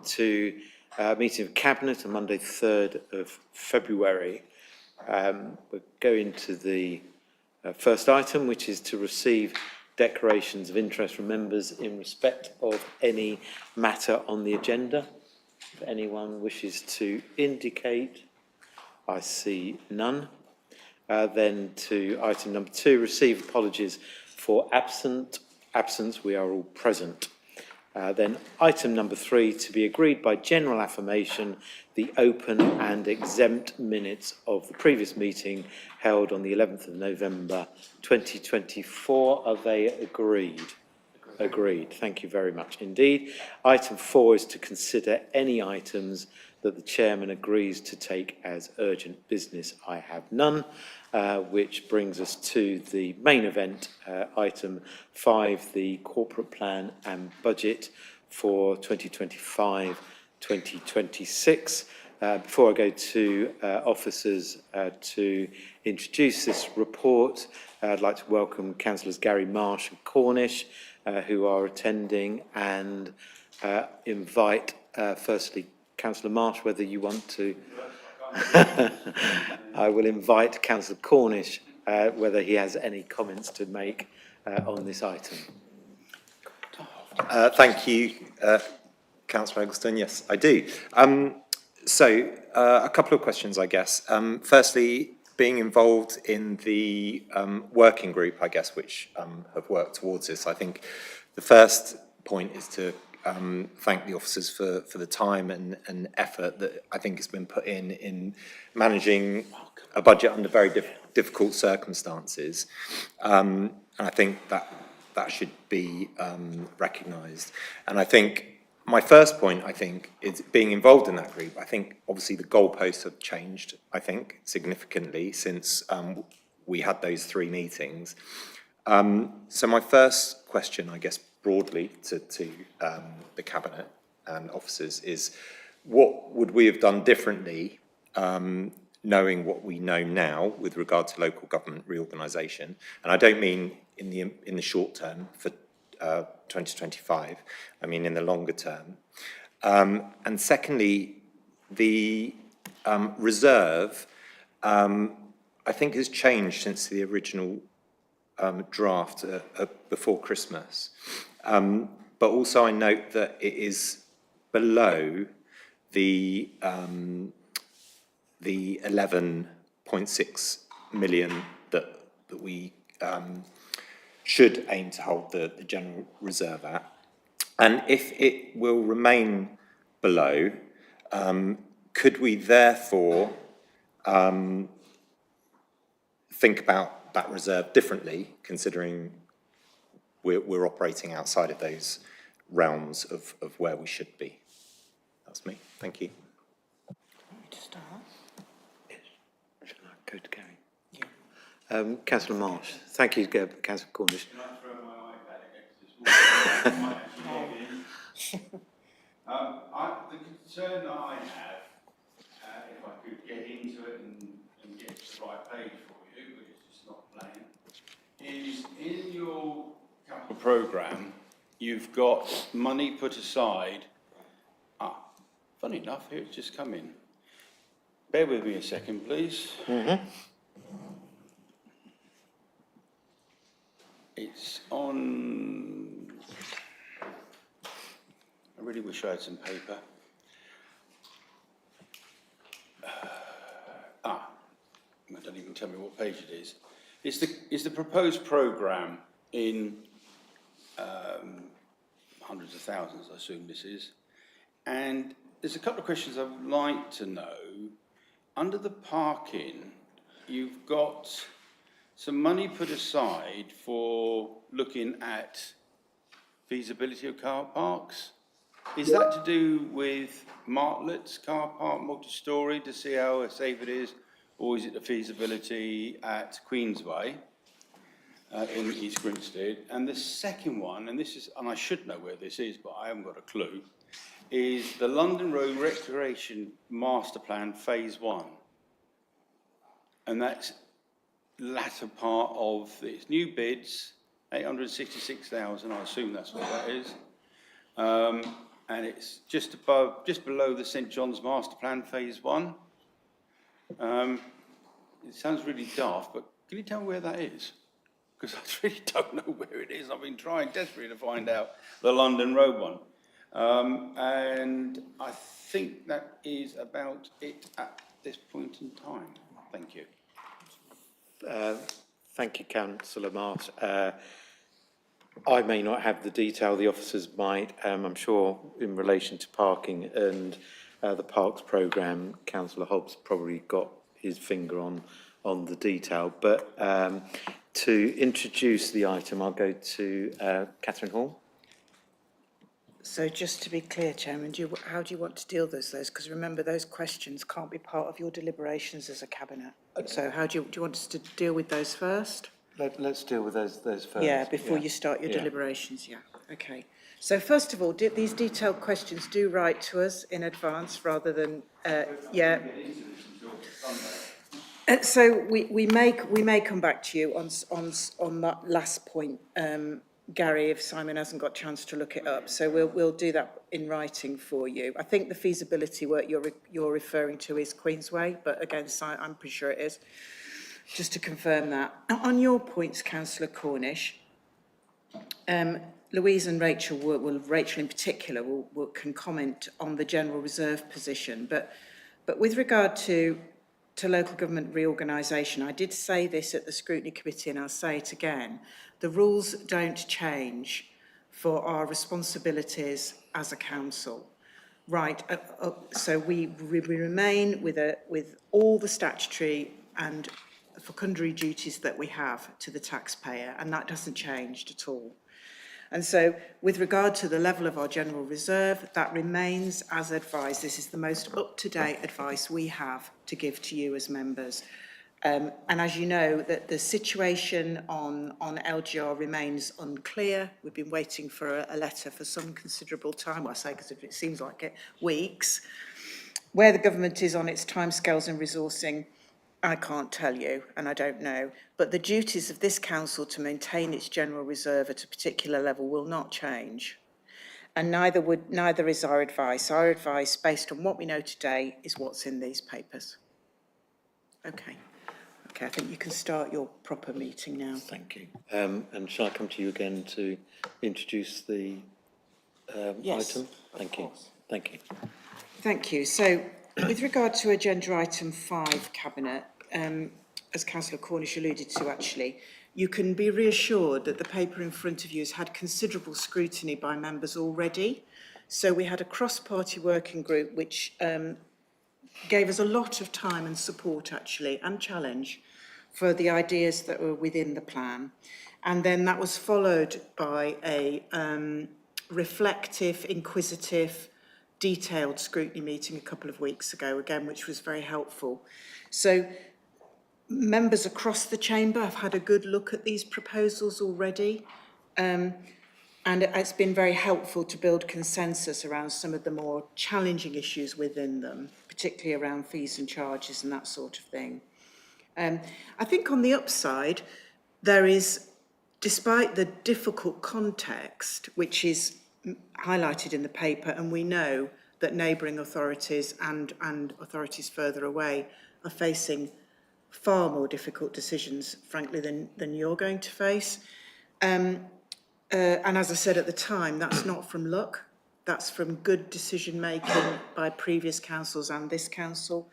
to a meeting of Cabinet on Monday, 3rd of February. We'll go into the first item, which is to receive declarations of interest from members in respect of any matter on the agenda. If anyone wishes to indicate, I see none. Then to item number 2, receive apologies for absence. We are all present. Then item number 3, to be agreed by general affirmation, the open and exempt minutes of the previous meeting held on the 11th of November 2024. Are they agreed? Agreed. Thank you very much indeed. Item 4 is to consider any items that the chairman agrees to take as urgent business. I have none, which brings us to the main event, item 5, the corporate plan and budget for 2025-2026. Before I go to officers to introduce this report, I'd like to welcome Councillors Gary Marsh and Cornish, who are attending, and invite, firstly, Councillor Marsh, whether you want to. I will invite Councillor Cornish, whether he has any comments to make on this item. Thank you, Councillor Eggleston. Yes, I do. So, a couple of questions, I guess. Firstly, being involved in the working group, I guess, which have worked towards this, I think the first point is to thank the officers for the time and effort that I think has been put in managing a budget under very difficult circumstances. And I think that should be recognised. And I think my first point, I think, is being involved in that group. I think obviously the goalposts have changed, I think, significantly since we had those 3 meetings. So my first question, I guess, broadly to the Cabinet and officers is, what would we have done differently, knowing what we know now with regard to local government reorganisation? And I don't mean in the short term for 2025, I mean in the longer term. And secondly, the reserve, I think, has changed since the original draft before Christmas. But also I note that it is below the 11.6 million that we should aim to hold the general reserve at. And if it will remain below, could we therefore think about that reserve differently, considering we're operating outside of those realms of where we should be? That's me. Thank you. To start? Yes. Shall I go to Gary? Yeah. Councillor Marsh. Thank you, Councillor Cornish. Can I throw my iPad against this wall? The concern that I have, if I could get into it and get to the right page for you, but it's just not playing, is in your capital programme, you've got money put aside. Funny enough, here it's just come in. Bear with me a second, please. Mm-hmm. It's on. I really wish I had some paper. Don't even tell me what page it is. It's the proposed programme in hundreds of thousands, I assume this is. And there's a couple of questions I would like to know. Under the parking, you've got some money put aside for looking at feasibility of car parks. Is that to do with Martlett's car park, multi-storey, to see how safe it is? Or is it the feasibility at Queensway in East Grinstead? And the second one, and I should know where this is, but I haven't got a clue, is the London Road Recreation Master Plan Phase 1. And that's latter part of its new bids, 866,000, I assume that's what that is. and it's just above, just below the St John's Master Plan Phase 1. It sounds really daft, but can you tell me where that is? Because I really don't know where it is. I've been trying desperately to find out the London Road one. And I think that is about it at this point in time. Thank you. Thank you, Councillor Marsh. I may not have the detail, the officers might. I'm sure in relation to parking and the parks programme, Councillor Hobbs probably got his finger on the detail. But to introduce the item, I'll go to Catherine Hall. So just to be clear, Chairman, how do you want to deal with those? Because remember, those questions can't be part of your deliberations as a cabinet. So how do you want us to deal with those first? Let's deal with those first. Yeah, before you start your deliberations, yeah. Okay. So first of all, these detailed questions do write to us in advance rather than, so we may come back to you on that last point, Gary, if Simon hasn't got a chance to look it up. So we'll do that in writing for you. I think the feasibility work you're referring to is Queensway, but again, I'm pretty sure it is. Just to confirm that. On your points, Councillor Cornish, Louise and Rachel Rachel in particular can comment on the general reserve position, but with regard to local government reorganisation, I did say this at the scrutiny committee and I'll say it again, the rules don't change for our responsibilities as a council. Right, so we remain with all the statutory and fecundary duties that we have to the taxpayer, and that doesn't change at all. And so with regard to the level of our general reserve, that remains as advised. This is the most up-to-date advice we have to give to you as members. And as you know, that the situation on LGR remains unclear. We've been waiting for a letter for some considerable time, well, I say because it seems like it, weeks. Where the government is on its timescales and resourcing, I can't tell you, and I don't know. But the duties of this council to maintain its general reserve at a particular level will not change. And neither is our advice. Our advice, based on what we know today, is what's in these papers. Okay. Okay, I think you can start your proper meeting now. Thank you. And shall I come to you again to introduce the Yes, item? Thank you. Thank you. Thank you. So, with regard to agenda item 5, Cabinet, as Councillor Cornish alluded to actually, you can be reassured that the paper in front of you has had considerable scrutiny by members already. So we had a cross-party working group which gave us a lot of time and support actually, and challenge for the ideas that were within the plan. And then that was followed by a reflective, inquisitive, detailed scrutiny meeting a couple of weeks ago, again, which was very helpful. So members across the chamber have had a good look at these proposals already. And it's been very helpful to build consensus around some of the more challenging issues within them, particularly around fees and charges and that sort of thing. I think on the upside, there is, despite the difficult context, which is highlighted in the paper, and we know that neighbouring authorities and authorities further away are facing far more difficult decisions, frankly, than you're going to face. And as I said at the time, that's not from luck. That's from good decision making by previous councils and this council.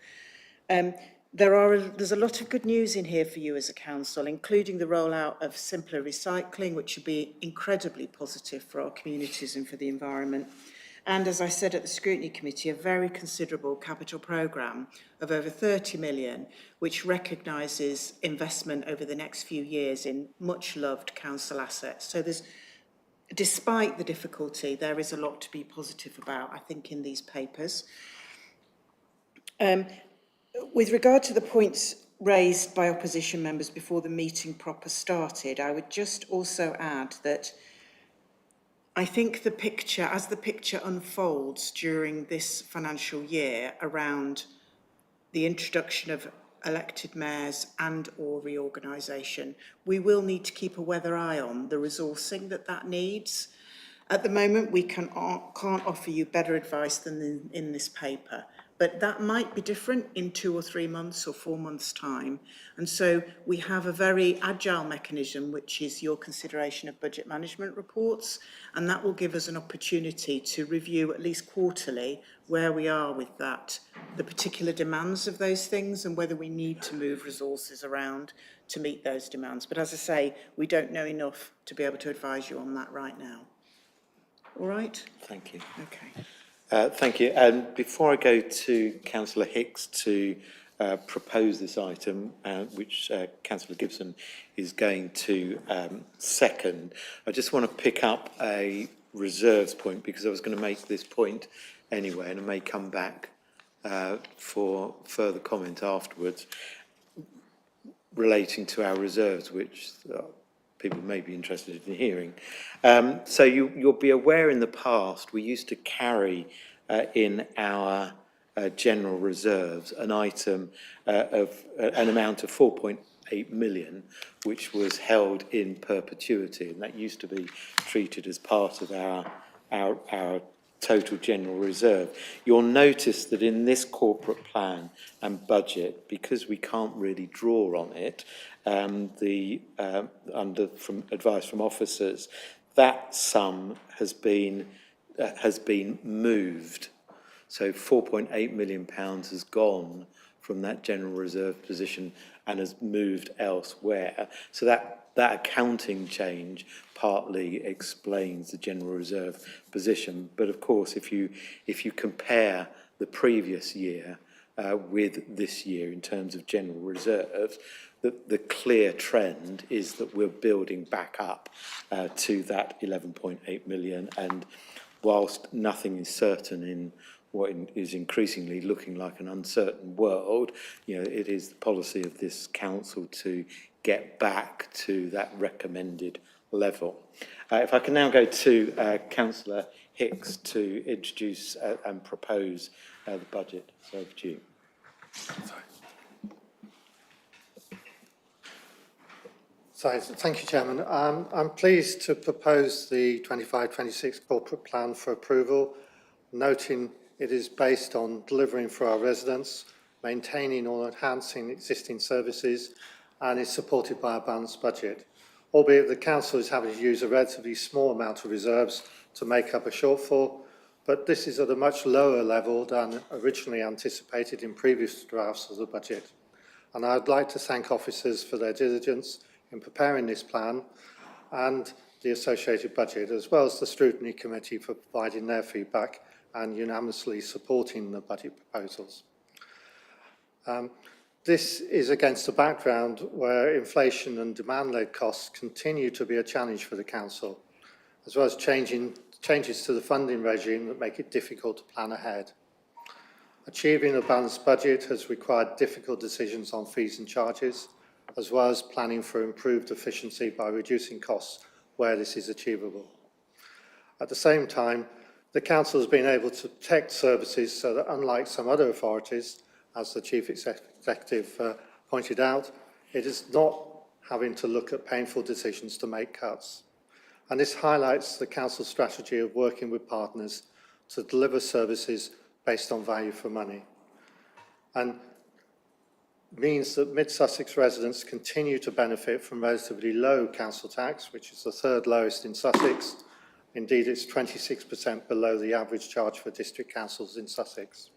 There's a lot of good news in here for you as a council, including the rollout of simpler recycling, which would be incredibly positive for our communities and for the environment. And as I said at the Scrutiny Committee, a very considerable capital programme of over 30 million, which recognises investment over the next few years in much loved council assets. So despite the difficulty, there is a lot to be positive about, I think, in these papers. With regard to the points raised by opposition members before the meeting proper started, I would just also add that I think the picture, as the picture unfolds during this financial year around the introduction of elected mayors and or reorganisation, we will need to keep a weather eye on the resourcing that needs. At the moment, we can't offer you better advice than in this paper, but that might be different in 2 or 3 months or 4 months' time. And so we have a very agile mechanism, which is your consideration of budget management reports, and that will give us an opportunity to review at least quarterly where we are with that, the particular demands of those things and whether we need to move resources around to meet those demands. But as I say, we don't know enough to be able to advise you on that right now. All right? Thank you. Okay. Thank you. And before I go to Councillor Hicks to propose this item, which Councillor Gibson is going to second, I just want to pick up a reserves point because I was going to make this point anyway, and I may come back for further comment afterwards relating to our reserves, which people may be interested in hearing. So you'll be aware in the past we used to carry in our general reserves an item of an amount of 4.8 million, which was held in perpetuity, and that used to be treated as part of our total general reserve. You'll notice that in this corporate plan and budget, because we can't really draw on it, from advice from officers, that sum has been moved. So £4.8 million has gone from that general reserve position and has moved elsewhere. So that accounting change partly explains the general reserve position. But of course, if you compare the previous year with this year in terms of general reserves, the clear trend is that we're building back up to that 11.8 million. And whilst nothing is certain in what is increasingly looking like an uncertain world, it is the policy of this council to get back to that recommended level. If I can now go to Councillor Hicks to introduce and propose the budget. So over to you. So, thank you, Chairman. I'm pleased to propose the 25-26 corporate plan for approval, noting it is based on delivering for our residents, maintaining or enhancing existing services, and is supported by a balanced budget, albeit the Council is having to use a relatively small amount of reserves to make up a shortfall, but this is at a much lower level than originally anticipated in previous drafts of the budget. And I'd like to thank officers for their diligence in preparing this plan and the associated budget, as well as the Scrutiny Committee for providing their feedback and unanimously supporting the budget proposals. This is against a background where inflation and demand-led costs continue to be a challenge for the Council, as well as changes to the funding regime that make it difficult to plan ahead. Achieving a balanced budget has required difficult decisions on fees and charges, as well as planning for improved efficiency by reducing costs where this is achievable. At the same time, the Council has been able to protect services so that, unlike some other authorities, as the Chief Executive pointed out, it is not having to look at painful decisions to make cuts. And this highlights the Council's strategy of working with partners to deliver services based on value for money, and means that Mid-Sussex residents continue to benefit from relatively low council tax, which is the third lowest in Sussex. Indeed, it's 26% below the average charge for district councils in Sussex.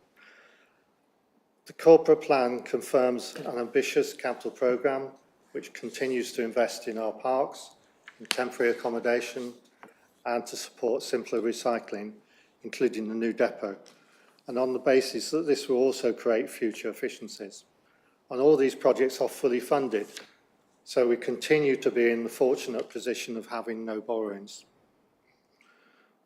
The corporate plan confirms an ambitious capital programme which continues to invest in our parks, in temporary accommodation, and to support simpler recycling, including the new depot, and on the basis that this will also create future efficiencies. And all these projects are fully funded, so we continue to be in the fortunate position of having no borrowings.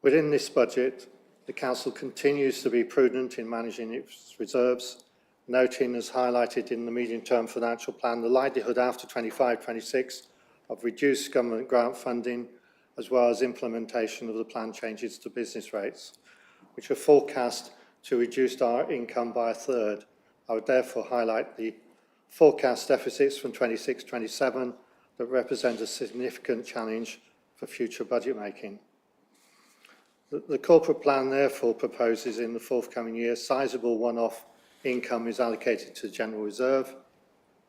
Within this budget, the Council continues to be prudent in managing its reserves, noting, as highlighted in the medium-term financial plan, the likelihood after 25-26 of reduced government grant funding, as well as implementation of the plan changes to business rates, which are forecast to reduce our income by a third. I would therefore highlight the forecast deficits from 26-27 that represent a significant challenge for future budget making. The corporate plan therefore proposes in the forthcoming year sizable one-off income is allocated to the general reserve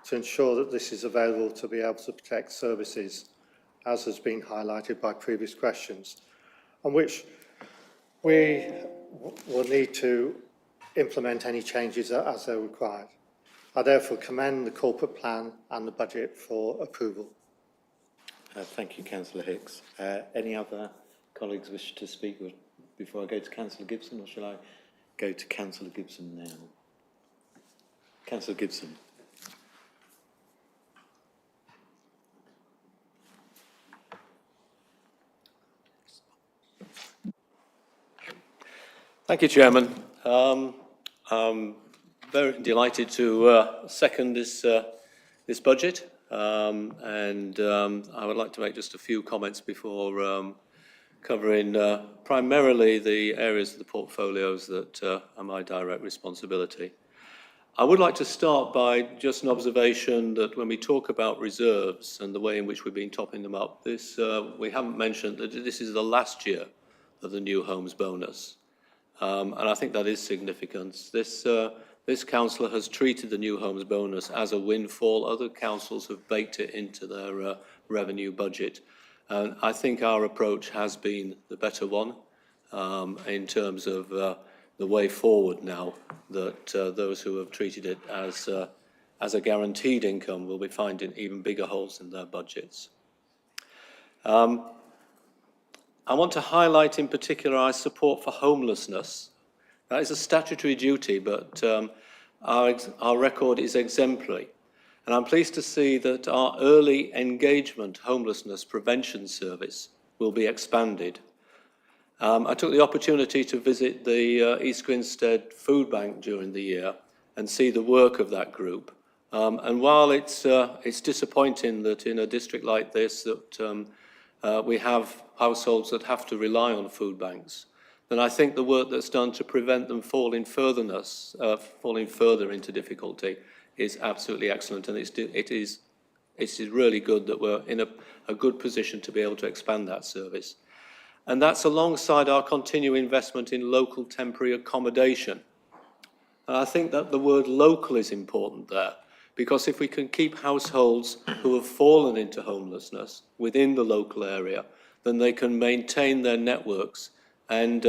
to ensure that this is available to be able to protect services, as has been highlighted by previous questions, and which we will need to implement any changes as they're required. I therefore commend the corporate plan and the budget for approval. Thank you, Councillor Hicks. Any other colleagues wish to speak before I go to Councillor Gibson, or shall I go to Councillor Gibson now? Councillor Gibson. Thank you, Chairman. I'm very delighted to second this budget, and I would like to make just a few comments before covering primarily the areas of the portfolios that are my direct responsibility. I would like to start by just an observation that when we talk about reserves and the way in which we've been topping them up, we haven't mentioned that this is the last year of the New Homes bonus. And I think that is significant. This council has treated the New Homes bonus as a windfall. Other councils have baked it into their revenue budget. And I think our approach has been the better one in terms of the way forward now, that those who have treated it as a guaranteed income will be finding even bigger holes in their budgets. I want to highlight in particular our support for homelessness. That is a statutory duty, but our record is exemplary. And I'm pleased to see that our early engagement homelessness prevention service will be expanded. I took the opportunity to visit the East Grinstead Food Bank during the year and see the work of that group. And while it's disappointing that in a district like this that we have households that have to rely on food banks, then I think the work that's done to prevent them falling further into difficulty is absolutely excellent, and it is really good that we're in a good position to be able to expand that service. And that's alongside our continuing investment in local temporary accommodation. And I think that the word local is important there, because if we can keep households who have fallen into homelessness within the local area, then they can maintain their networks and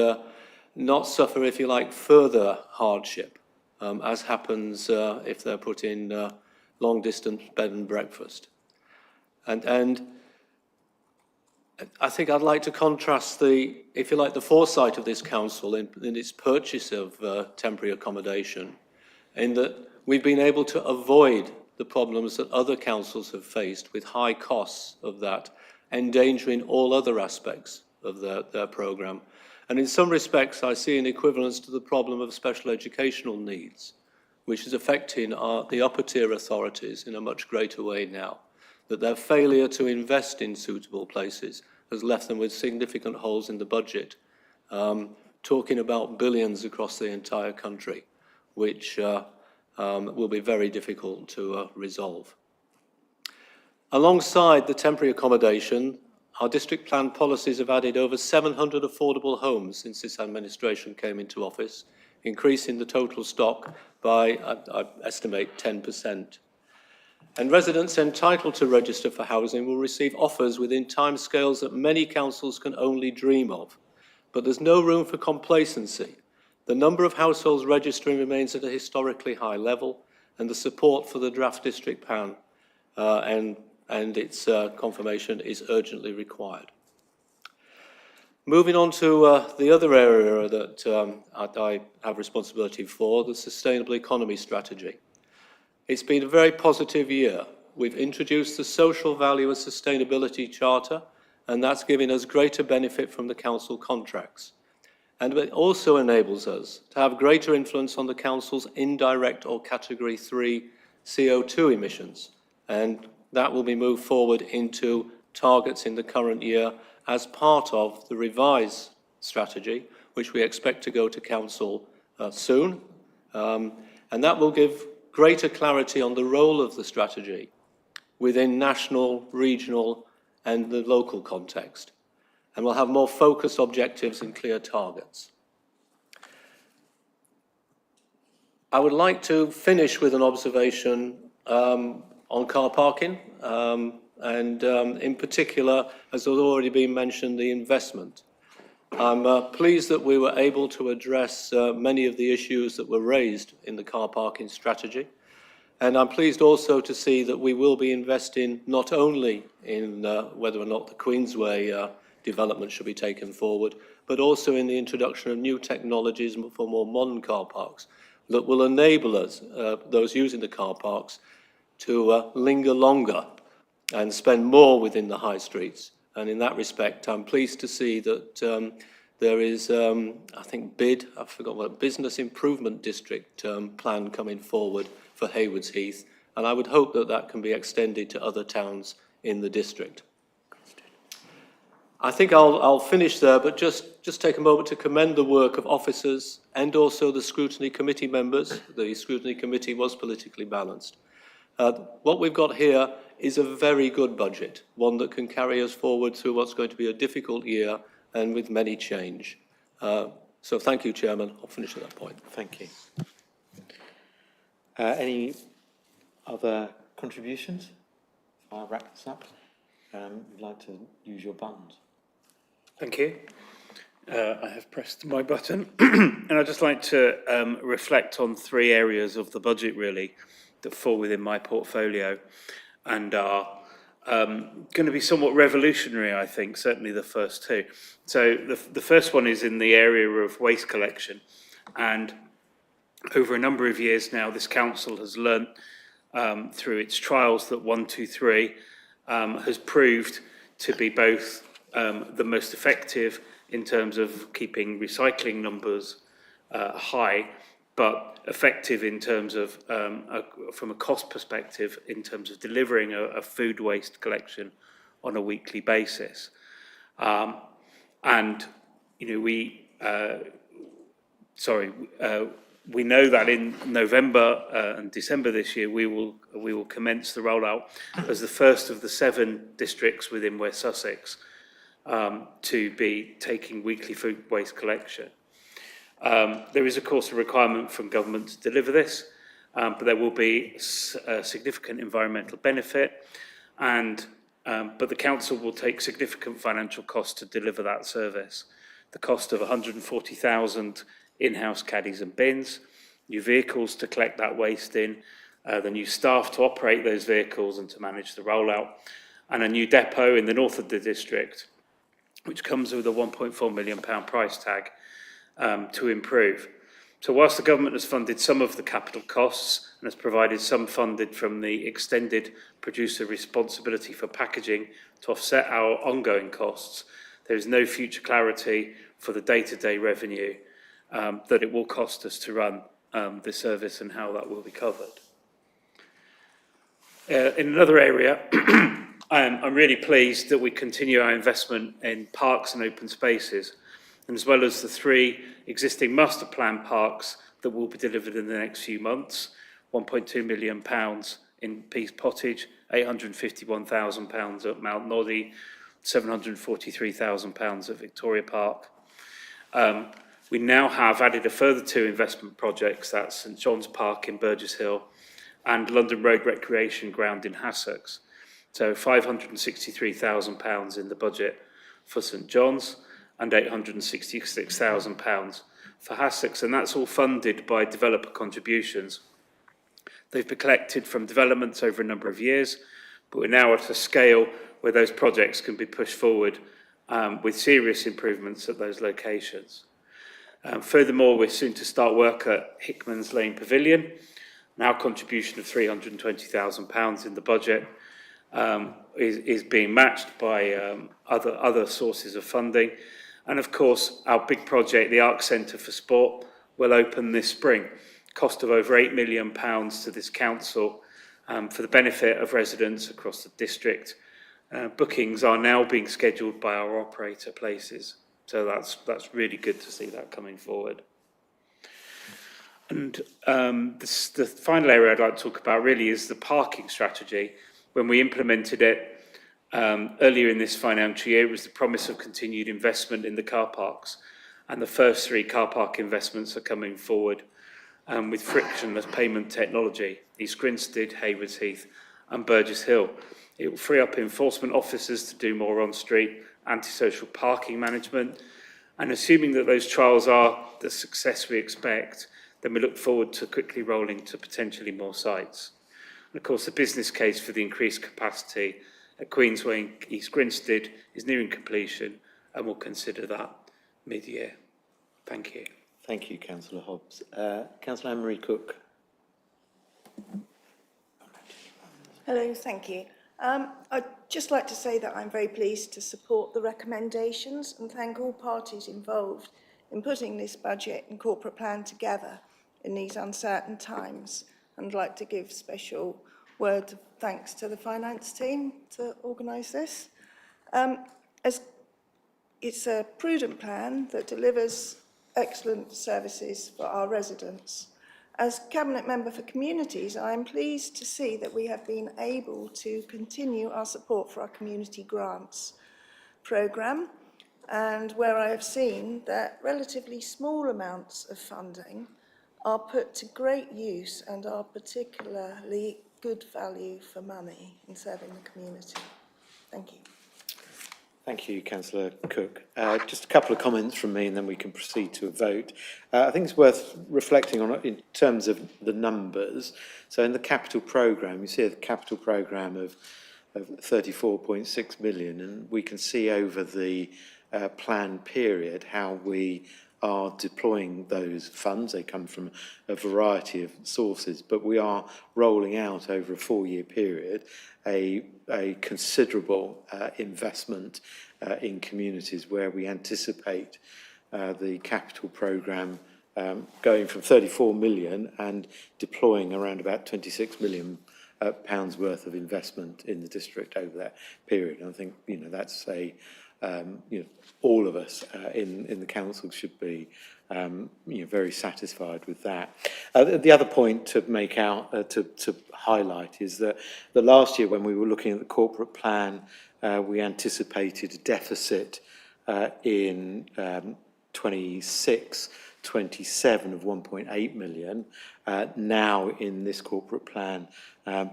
not suffer, if you like, further hardship, as happens if they're put in long-distance bed and breakfast. And I think I'd like to contrast if you like, the foresight of this council in its purchase of temporary accommodation, in that we've been able to avoid the problems that other councils have faced with high costs of that, endangering all other aspects of their programme. And in some respects, I see an equivalence to the problem of special educational needs, which is affecting the upper tier authorities in a much greater way now, that their failure to invest in suitable places has left them with significant holes in the budget, talking about billions across the entire country, which will be very difficult to resolve. Alongside the temporary accommodation, our district plan policies have added over 700 affordable homes since this administration came into office, increasing the total stock by, I estimate, 10%. And residents entitled to register for housing will receive offers within timescales that many councils can only dream of. But there's no room for complacency. The number of households registering remains at a historically high level, and the support for the draft district plan and its confirmation is urgently required. Moving on to the other area that I have responsibility for, the Sustainable Economy Strategy. It's been a very positive year. We've introduced the Social Value and Sustainability Charter, and that's giving us greater benefit from the council contracts. And it also enables us to have greater influence on the council's indirect or Category 3 CO2 emissions. And that will be moved forward into targets in the current year as part of the revised strategy, which we expect to go to council soon. And that will give greater clarity on the role of the strategy within national, regional, and the local context. and we'll have more focused objectives and clear targets. I would like to finish with an observation on car parking, and in particular, as has already been mentioned, the investment. I'm pleased that we were able to address many of the issues that were raised in the car parking strategy. And I'm pleased also to see that we will be investing not only in whether or not the Queensway development should be taken forward, but also in the introduction of new technologies for more modern car parks that will enable us, those using the car parks, to linger longer and spend more within the high streets. And in that respect, I'm pleased to see that there is, I think, Business Improvement District plan coming forward for Haywards Heath, and I would hope that that can be extended to other towns in the district. I think I'll finish there, but just take a moment to commend the work of officers and also the scrutiny committee members. The scrutiny committee was politically balanced. What we've got here is a very good budget, one that can carry us forward through what's going to be a difficult year and with many change. So thank you, Chairman. I'll finish at that point. Thank you. Any other contributions? I'll wrap this up. You'd like to use your buttons. Thank you. I have pressed my button, and I'd just like to reflect on 3 areas of the budget, really, that fall within my portfolio and are going to be somewhat revolutionary, I think, certainly the first 2. So the first one is in the area of waste collection, and over a number of years now, this council has learnt through its trials that 123 has proved to be both the most effective in terms of keeping recycling numbers high, but effective in terms of, from a cost perspective, in terms of delivering a food waste collection on a weekly basis. And, you know, we know that in November and December this year, we will commence the rollout as the first of the 7 districts within West Sussex to be taking weekly food waste collection. There is, of course, a requirement from government to deliver this, but there will be a significant environmental benefit, and but the council will take significant financial costs to deliver that service. The cost of 140,000 in-house caddies and bins, new vehicles to collect that waste in, the new staff to operate those vehicles and to manage the rollout, and a new depot in the north of the district, which comes with a £1.4 million price tag to improve. So whilst the government has funded some of the capital costs and has provided some funded from the extended producer responsibility for packaging to offset our ongoing costs, there is no future clarity for the day-to-day revenue that it will cost us to run the service and how that will be covered. In another area, I'm really pleased that we continue our investment in parks and open spaces, and as well as the 3 existing master plan parks that will be delivered in the next few months, £1.2 million in Pease Pottage, £851,000 at Mount Noddy, £743,000 at Victoria Park. We now have added a further 2 investment projects, that's St John's Park in Burgess Hill and London Road Recreation Ground in Hassocks. So £563,000 in the budget for St John's and £866,000 for Hassocks, and that's all funded by developer contributions. They've been collected from developments over a number of years, but we're now at a scale where those projects can be pushed forward with serious improvements at those locations. Furthermore, we're soon to start work at Hickman's Lane Pavilion. Our contribution of £320,000 in the budget is being matched by other sources of funding. And of course, our big project, the Arc Centre for Sport, will open this spring. Cost of over £8 million to this council for the benefit of residents across the district. Bookings are now being scheduled by our operator Places. So that's really good to see that coming forward. And the final area I'd like to talk about really is the parking strategy. When we implemented it, Earlier in this financial year, it was the promise of continued investment in the car parks, and the first 3 car park investments are coming forward with frictionless payment technology, East Grinstead, Haywards Heath and Burgess Hill. It will free up enforcement officers to do more on-street antisocial parking management, and assuming that those trials are the success we expect, then we look forward to quickly rolling to potentially more sites. And of course, the business case for the increased capacity at Queensway and East Grinstead is nearing completion, and we'll consider that mid-year. Thank you. Thank you, Councillor Hobbs. Councillor Anne-Marie Cook. Hello, thank you. I'd just like to say that I'm very pleased to support the recommendations and thank all parties involved in putting this budget and corporate plan together in these uncertain times. And I'd like to give special word of thanks to the finance team to organise this. As it's a prudent plan that delivers excellent services for our residents. As Cabinet Member for Communities, I am pleased to see that we have been able to continue our support for our community grants programme, and where I have seen that relatively small amounts of funding are put to great use and are particularly good value for money in serving the community. Thank you. Thank you, Councillor Cook. Just a couple of comments from me and then we can proceed to a vote. I think it's worth reflecting on it in terms of the numbers. So in the capital programme, you see a capital programme of 34.6 million, and we can see over the planned period how we are deploying those funds. They come from a variety of sources, but we are rolling out over a 4-year period a considerable investment in communities where we anticipate the capital programme going from 34 million and deploying around about 26 million pounds worth of investment in the district over that period. And I think, you know, that's a all of us in the council should be very satisfied with that. The other point to make out, to highlight, is that the last year when we were looking at the corporate plan, we anticipated a deficit in 26, 27 of 1.8 million. Now in this corporate plan,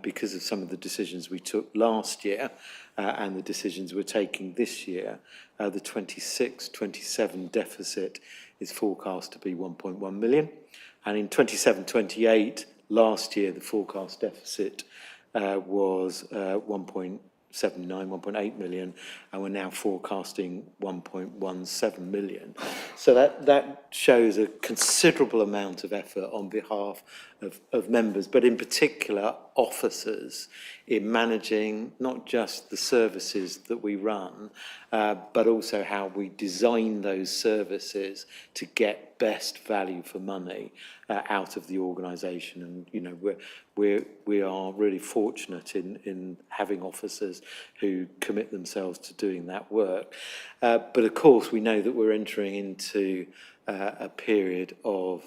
because of some of the decisions we took last year and the decisions we're taking this year, the 26-27 deficit is forecast to be 1.1 million. And in 27-28, last year, the forecast deficit was 1.79, 1.8 million, and we're now forecasting 1.17 million. So that shows a considerable amount of effort on behalf of members, but in particular officers, in managing not just the services that we run, but also how we design those services to get best value for money out of the organisation. And you know, we are really fortunate in having officers who commit themselves to doing that work. But of course, we know that we're entering into a period of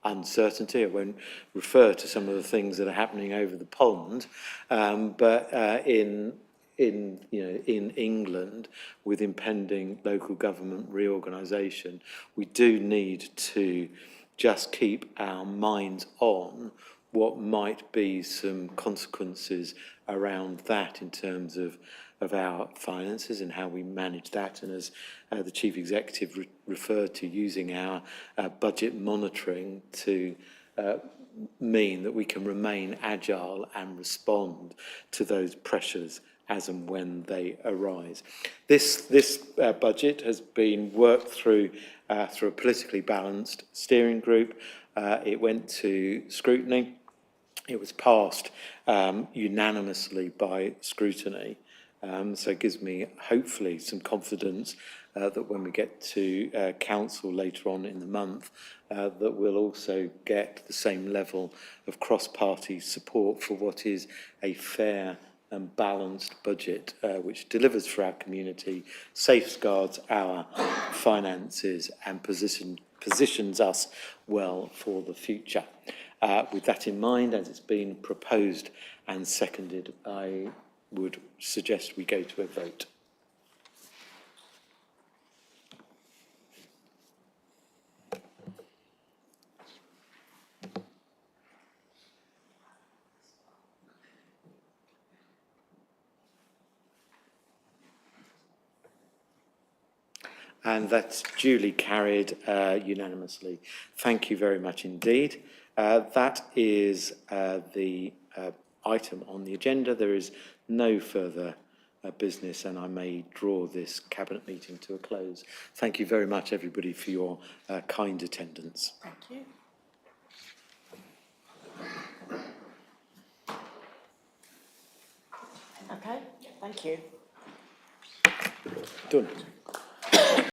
uncertainty. I won't refer to some of the things that are happening over the pond, but in England, with impending local government reorganisation, we do need to just keep our minds on what might be some consequences around that in terms of our finances and how we manage that. And as the Chief Executive referred to, using our budget monitoring to mean that we can remain agile and respond to those pressures as and when they arise. This budget has been worked through a politically balanced steering group. It went to scrutiny. It was passed unanimously by scrutiny. So it gives me, hopefully, some confidence that when we get to council later on in the month, that we'll also get the same level of cross-party support for what is a fair and balanced budget, which delivers for our community, safeguards our finances and positions us well for the future. With that in mind, as it's been proposed and seconded, I would suggest we go to a vote. And that's duly carried unanimously. Thank you very much indeed. That is the item on the agenda. There is no further business, and I may draw this Cabinet meeting to a close. Thank you very much, everybody, for your kind attendance. Thank you. Okay, thank you. Done.